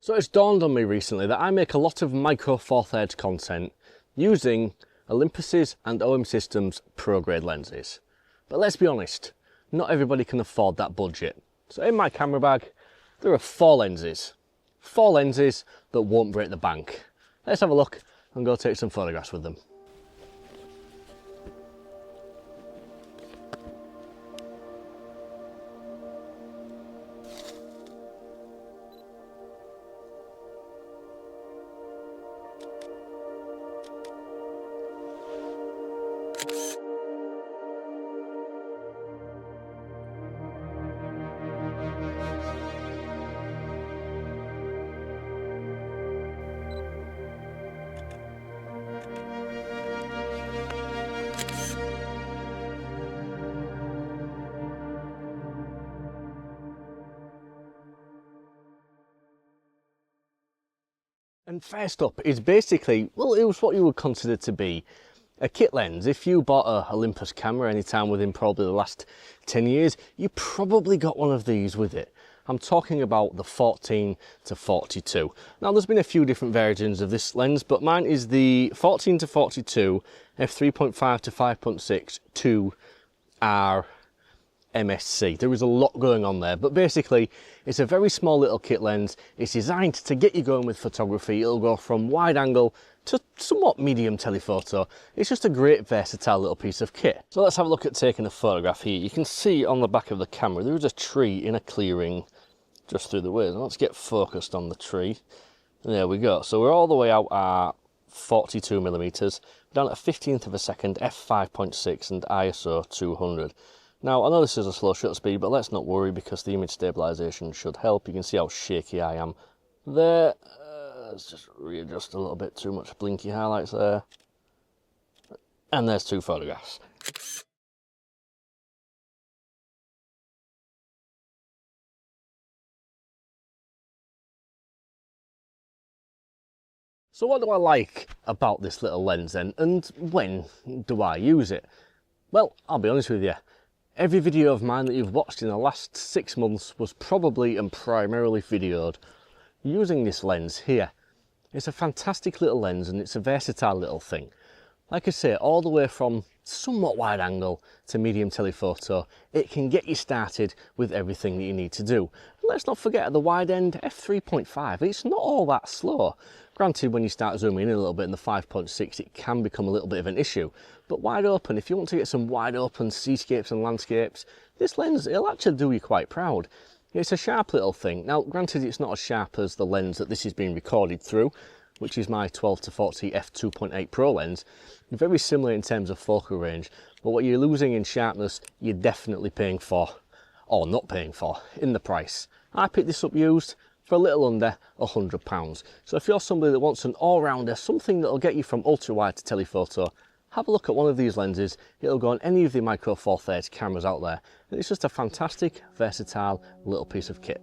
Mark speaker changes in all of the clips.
Speaker 1: So it's dawned on me recently that I make a lot of Micro Four Thirds content using Olympus's and omsystem's pro grade lenses. But let's be honest, not everybody can afford that budget. So in my camera bag, there are four lenses that won't break the bank. Let's have a look and go take some photographs with them. And first up is basically, well, it was what you would consider to be a kit lens. If you bought a Olympus camera anytime within probably the last 10 years, you probably got one of these with it. I'm talking about the 14 to 42. Now there's been a few different versions of this lens, but mine is the 14 to 42 f3.5 to 5.6 to R MSC. There is a lot going on there, but basically it's a very small little kit lens. It's designed to get you going with photography. It'll go from wide angle to somewhat medium telephoto. It's just a great versatile little piece of kit. So let's have a look at taking a photograph here. You can see on the back of the camera there is a tree in a clearing just through the way. Let's get focused on the tree. There we go. So we're all the way out at 42mm, down at a 15th of a second, f5.6 and ISO 200. Now, I know this is a slow shutter speed, but let's not worry because the image stabilization should help. You can see how shaky I am there. Let's just readjust a little bit, too much blinky highlights there. And there's two photographs. So what do I like about this little lens then, and when do I use it? Well, I'll be honest with you. Every video of mine that you've watched in the last 6 months was probably and primarily videoed using this lens here. It's a fantastic little lens and it's a versatile little thing. Like I say, all the way from somewhat wide angle to medium telephoto, it can get you started with everything that you need to do. And let's not forget at the wide end, f3.5, it's not all that slow. Granted, when you start zooming in a little bit in the 5.6, it can become a little bit of an issue. But wide open, if you want to get some wide open seascapes and landscapes, this lens, it'll actually do you quite proud. It's a sharp little thing. Now, granted, it's not as sharp as the lens that this is being recorded through, which is my 12 to 40 f2.8 Pro lens. Very similar in terms of focal range, but what you're losing in sharpness, you're definitely paying for, or not paying for, in the price. I picked this up used for a little under £100. So if you're somebody that wants an all-rounder, something that'll get you from ultra-wide to telephoto, have a look at one of these lenses. It'll go on any of the Micro Four Thirds cameras out there. And it's just a fantastic, versatile little piece of kit.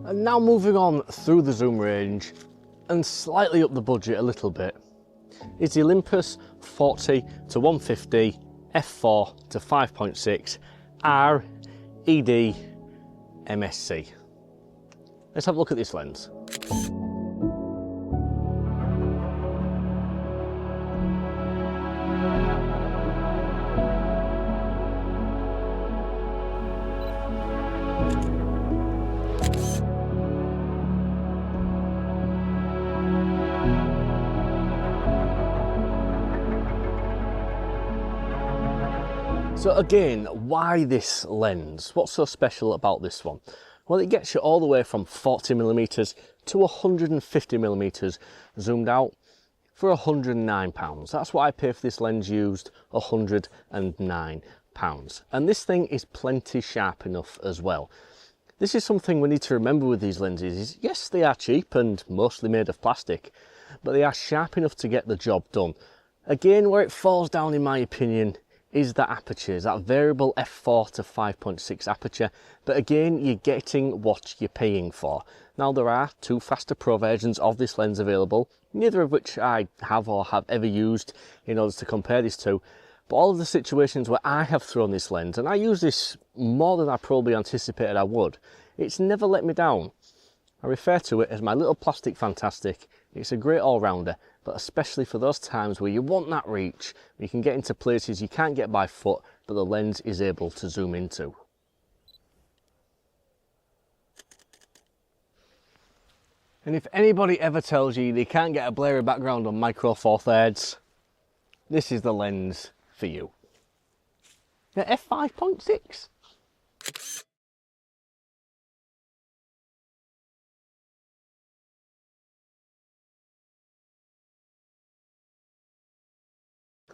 Speaker 1: And now moving on through the zoom range and slightly up the budget a little bit is the Olympus 40 to 150 f4 to 5.6 R ED MSC. Let's have a look at this lens. So again, why this lens? What's so special about this one? Well, it gets you all the way from 40mm to 150mm zoomed out for £109. That's what I pay for this lens used, £109. And this thing is plenty sharp enough as well. This is something we need to remember with these lenses is, yes, they are cheap and mostly made of plastic, but they are sharp enough to get the job done. Again, where it falls down in my opinion is the apertures, that variable f4 to 5.6 aperture, but again you're getting what you're paying for. Now there are two faster pro versions of this lens available, neither of which I have or have ever used in order to compare these two, but all of the situations where I have thrown this lens, and I use this more than I probably anticipated I would, it's never let me down. I refer to it as my little plastic fantastic. It's a great all-rounder, but especially for those times where you want that reach, where you can get into places you can't get by foot, but the lens is able to zoom into. And if anybody ever tells you they can't get a blurry background on Micro Four Thirds, this is the lens for you. The f5.6.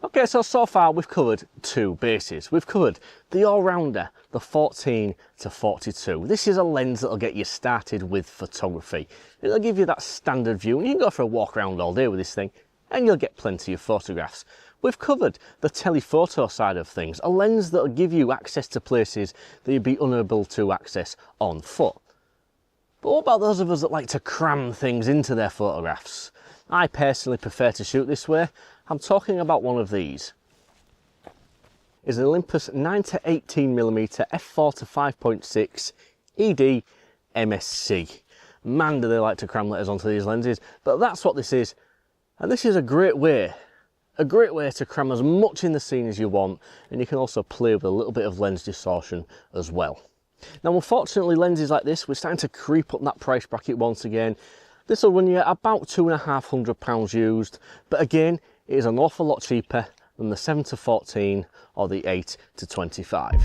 Speaker 1: Okay, so far we've covered two bases. We've covered the all-rounder, the 14 to 42. This is a lens that'll get you started with photography. It'll give you that standard view, and you can go for a walk around all day with this thing, and you'll get plenty of photographs. We've covered the telephoto side of things, a lens that'll give you access to places that you'd be unable to access on foot. But what about those of us that like to cram things into their photographs? I personally prefer to shoot this way. I'm talking about one of these. It's an Olympus 9 to 18mm f4 to 5.6 ED MSC. Man, do they like to cram letters onto these lenses, but that's what this is. And this is a great way to cram as much in the scene as you want, and you can also play with a little bit of lens distortion as well. Now unfortunately, lenses like this, we're starting to creep up that price bracket once again. This will run you about £250 used, but again, it is an awful lot cheaper than the 7 to 14 or the 8 to 25.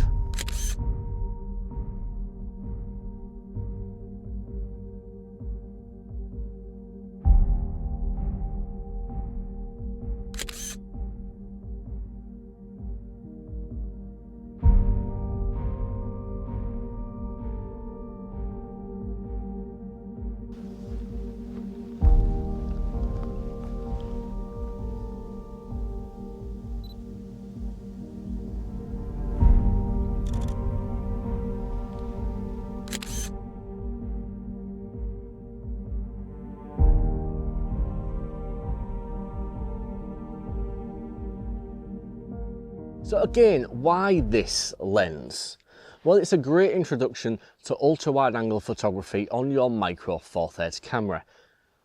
Speaker 1: So again, why this lens? Well, it's a great introduction to ultra-wide angle photography on your Micro Four Thirds camera.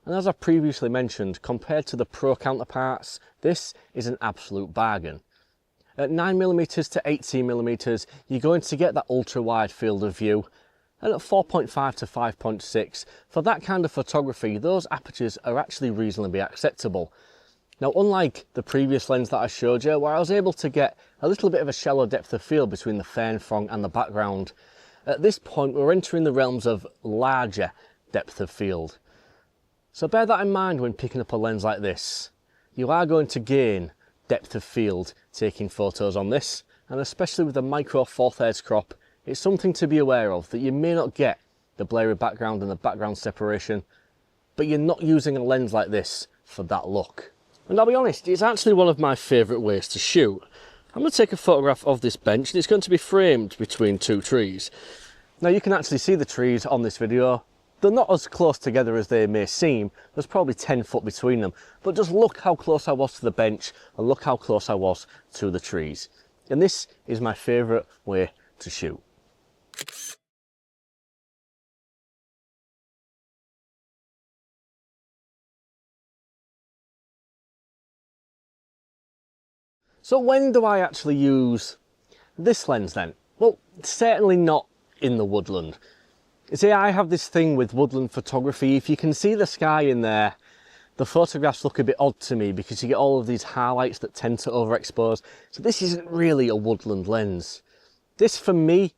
Speaker 1: And as I previously mentioned, compared to the pro counterparts, this is an absolute bargain. At 9mm to 18mm, you're going to get that ultra-wide field of view. And at 4.5 to 5.6, for that kind of photography, those apertures are actually reasonably acceptable. Now, unlike the previous lens that I showed you, where I was able to get a little bit of a shallow depth of field between the fern front and the background, at this point we're entering the realms of larger depth of field. So bear that in mind when picking up a lens like this. You are going to gain depth of field taking photos on this, and especially with the Micro Four Thirds crop, it's something to be aware of, that you may not get the blurry background and the background separation, but you're not using a lens like this for that look. And I'll be honest, it's actually one of my favourite ways to shoot. I'm going to take a photograph of this bench, and it's going to be framed between two trees. Now you can actually see the trees on this video. They're not as close together as they may seem. There's probably 10 foot between them. But just look how close I was to the bench, and look how close I was to the trees. And this is my favourite way to shoot. So when do I actually use this lens then? Well, certainly not in the woodland. You see, I have this thing with woodland photography. If you can see the sky in there, the photographs look a bit odd to me because you get all of these highlights that tend to overexpose. So this isn't really a woodland lens. This for me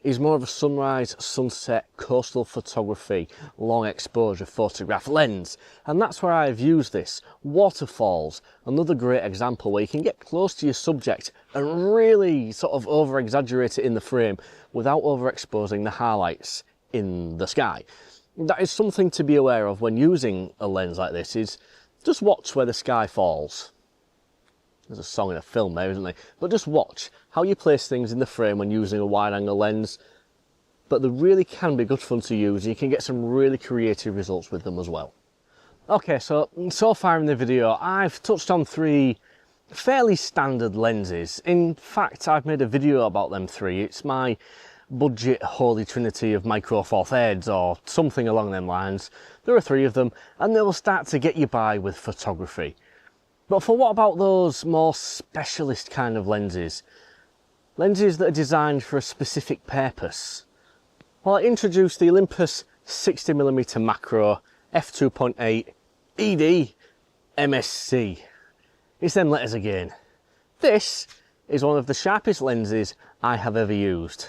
Speaker 1: is more of a sunrise, sunset, coastal photography, long exposure photograph lens. And that's where I've used this. Waterfalls, another great example where you can get close to your subject and really sort of over exaggerate it in the frame without overexposing the highlights in the sky. That is something to be aware of when using a lens like this, is just watch where the sky falls. There's a song in a film there, isn't there? But just watch how you place things in the frame when using a wide angle lens. But they really can be good fun to use, and you can get some really creative results with them as well. Okay, so far in the video I've touched on 3 fairly standard lenses. In fact, I've made a video about them 3. It's my budget holy trinity of micro four thirds or something along them lines. There are 3 of them, and they will start to get you by with photography. But for what about those more specialist kind of lenses? Lenses that are designed for a specific purpose? Well, I introduced the Olympus 60mm macro f2.8 ED MSC. It's them letters again. This is one of the sharpest lenses I have ever used.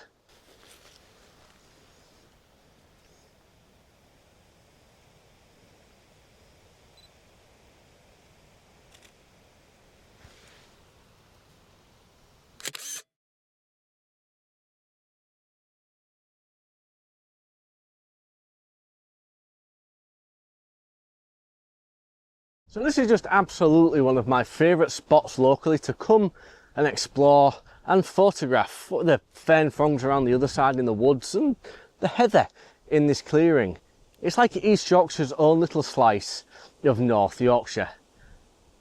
Speaker 1: So this is just absolutely one of my favourite spots locally to come and explore and photograph the fern fronds around the other side in the woods and the heather in this clearing. It's like East Yorkshire's own little slice of North Yorkshire.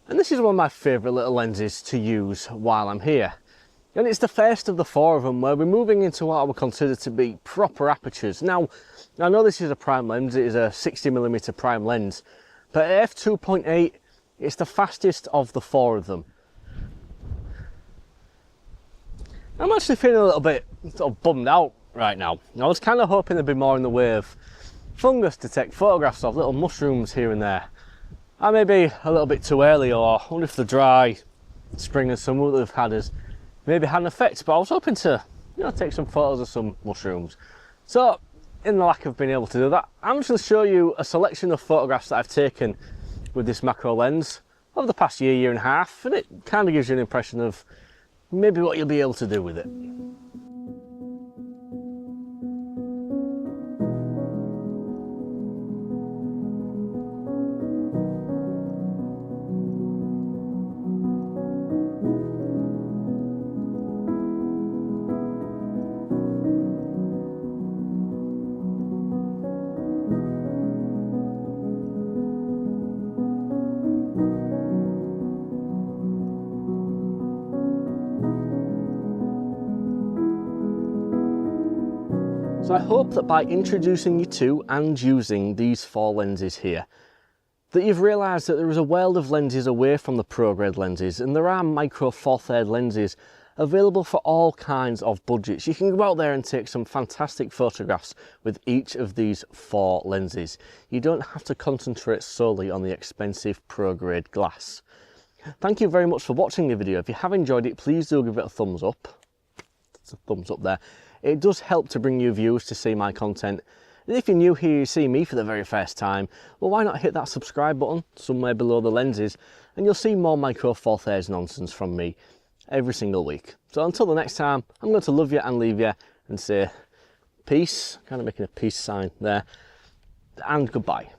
Speaker 1: And this is one of my favourite little lenses to use while I'm here. And it's the first of the 4 of them where we're moving into what I would consider to be proper apertures. Now, I know this is a prime lens, it is a 60mm prime lens, but at f2.8, it's the fastest of the 4 of them. I'm actually feeling a little bit sort of bummed out right now. I was kind of hoping there'd be more in the way of fungus to take photographs of, little mushrooms here and there. I may be a little bit too early, or I wonder if the dry spring and summer that we've had has maybe had an effect, but I was hoping to, take some photos of some mushrooms. So, in the lack of being able to do that, I'm just going to show you a selection of photographs that I've taken with this macro lens over the past year and a half, and it kind of gives you an impression of maybe what you'll be able to do with it. So I hope that by introducing you to and using these 4 lenses here, that you've realised that there is a world of lenses away from the pro grade lenses, and there are micro four third lenses available for all kinds of budgets. You can go out there and take some fantastic photographs with each of these 4 lenses. You don't have to concentrate solely on the expensive pro grade glass. Thank you very much for watching the video. If you have enjoyed it, please do give it a thumbs up. It's a thumbs up there. It does help to bring you views to see my content. And if you're new here, you see me for the very first time, well, why not hit that subscribe button somewhere below the lenses, and you'll see more micro four thirds nonsense from me every single week. So until the next time, I'm going to love you and leave you and say peace, kind of making a peace sign there, and goodbye.